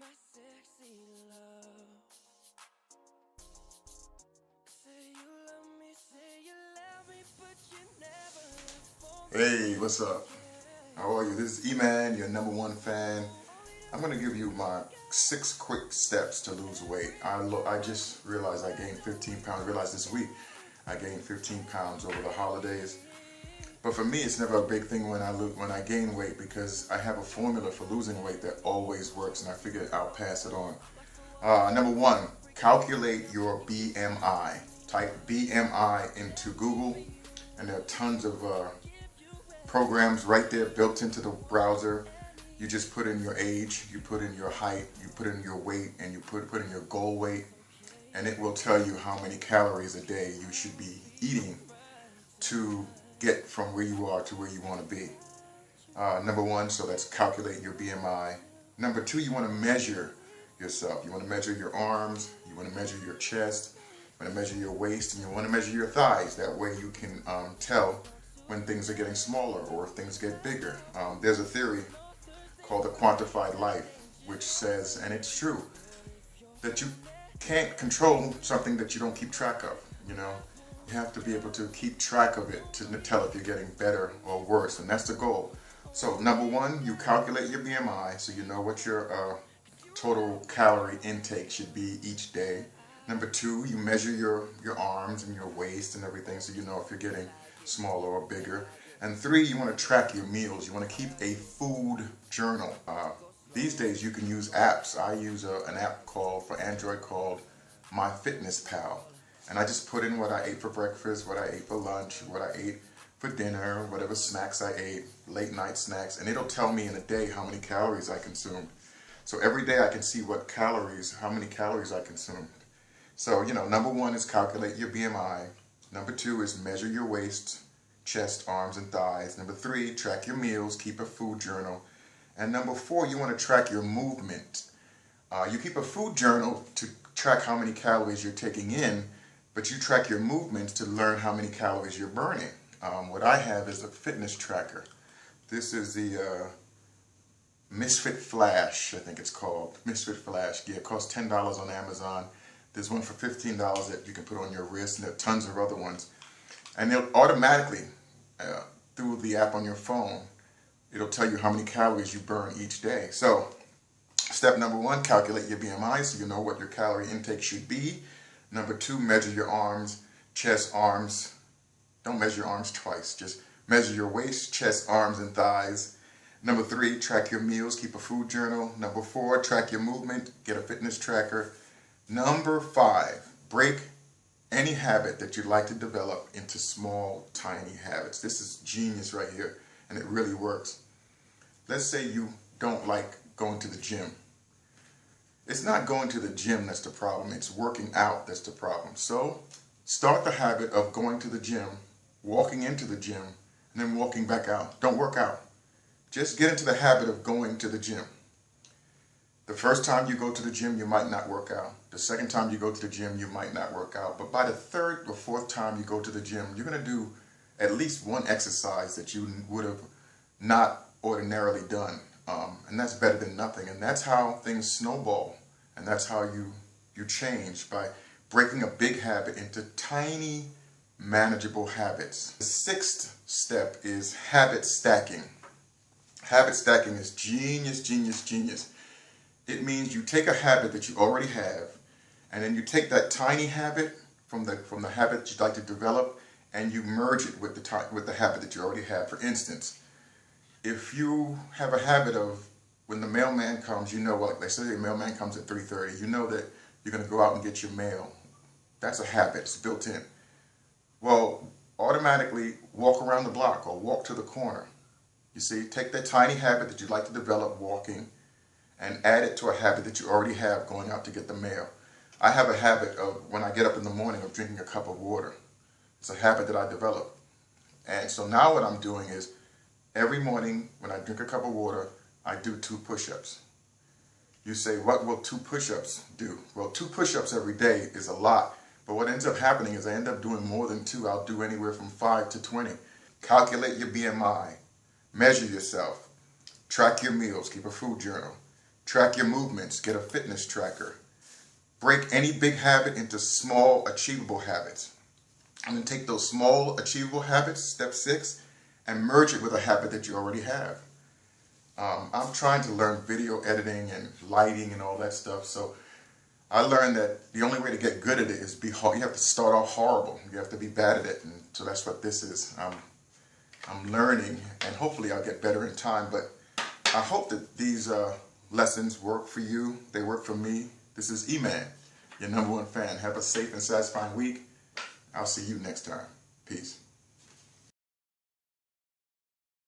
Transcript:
my sexy love. Say you love me, say you love me, but you never left for me. Hey, what's up? How are you? This is E-Man, your #1 fan. I'm going to give you my 6 quick steps to lose weight. I just realized I gained 15 pounds. I realized this week I gained 15 pounds over the holidays. But for me, it's never a big thing when I gain weight because I have a formula for losing weight that always works, and I figured I'll pass it on. #1, calculate your BMI. Type BMI into Google, and there are tons of programs right there built into the browser. You just put in your age, you put in your height, you put in your weight, and you put in your goal weight, and it will tell you how many calories a day you should be eating to get from where you are to where you want to be. #1, so that's calculate your BMI. #2, you want to measure yourself. You want to measure your arms, you want to measure your chest, you want to measure your waist, and you want to measure your thighs. That way you can tell when things are getting smaller or if things get bigger. There's a theory called the quantified life, which says, and it's true, that you can't control something that you don't keep track of. You have to be able to keep track of it to tell if you're getting better or worse, and that's the goal. So #1, you calculate your BMI so you know what your total calorie intake should be each day. #2, you measure your arms and your waist and everything so you know if you're getting smaller or bigger. And 3, you want to track your meals. You want to keep a food journal. These days you can use apps. I use an app for Android called MyFitnessPal. And I just put in what I ate for breakfast, what I ate for lunch, what I ate for dinner, whatever snacks I ate, late night snacks, and it'll tell me in a day how many calories I consumed. So every day I can see how many calories I consumed. So, #1 is calculate your BMI. #2 is measure your waist, chest, arms, and thighs. #3, track your meals, keep a food journal. And #4, you want to track your movement. You keep a food journal to track how many calories you're taking in, but you track your movements to learn how many calories you're burning. What I have is a fitness tracker. This is the Misfit Flash, I think it's called. Misfit Flash. Yeah, it costs $10 on Amazon. There's one for $15 that you can put on your wrist, and there are tons of other ones. And they'll automatically, through the app on your phone, it'll tell you how many calories you burn each day. So, step #1, calculate your BMI so you know what your calorie intake should be. #2, measure your arms, chest, arms. Don't measure your arms twice. Just measure your waist, chest, arms, and thighs. #3, track your meals, keep a food journal. #4, track your movement, get a fitness tracker. #5, break any habit that you'd like to develop into small, tiny habits. This is genius right here, and it really works. Let's say you don't like going to the gym. It's not going to the gym that's the problem, it's working out that's the problem. So start the habit of going to the gym, walking into the gym, and then walking back out. Don't work out. Just get into the habit of going to the gym. The first time you go to the gym, you might not work out. The second time you go to the gym, you might not work out. But by the third or fourth time you go to the gym, you're going to do at least one exercise that you would have not ordinarily done. And that's better than nothing. And that's how things snowball. And that's how you change, by breaking a big habit into tiny, manageable habits. The 6th step is habit stacking. Habit stacking is genius, genius, genius. It means you take a habit that you already have, and then you take that tiny habit from the habit that you'd like to develop, and you merge it with the habit that you already have. For instance, if you have a habit of when the mailman comes, like they say the mailman comes at 3:30, you know that you're going to go out and get your mail. That's a habit. It's built in. Well, automatically walk around the block or walk to the corner. You see, take that tiny habit that you'd like to develop, walking, and add it to a habit that you already have, going out to get the mail. I have a habit of, when I get up in the morning, of drinking a cup of water. It's a habit that I developed. And so now what I'm doing is, every morning when I drink a cup of water, I do 2 push-ups. You say, what will 2 push-ups do? Well, 2 push-ups every day is a lot, but what ends up happening is I end up doing more than 2. I'll do anywhere from 5 to 20. Calculate your BMI. Measure yourself. Track your meals. Keep a food journal. Track your movements. Get a fitness tracker. Break any big habit into small, achievable habits. And then take those small, achievable habits, step 6, and merge it with a habit that you already have. I'm trying to learn video editing and lighting and all that stuff, so I learned that the only way to get good at it is be hard. You have to start off horrible. You have to be bad at it, and so that's what this is. I'm learning, and hopefully I'll get better in time, but I hope that these lessons work for you. They work for me. This is E-Man, your #1 fan. Have a safe and satisfying week. I'll see you next time. Peace.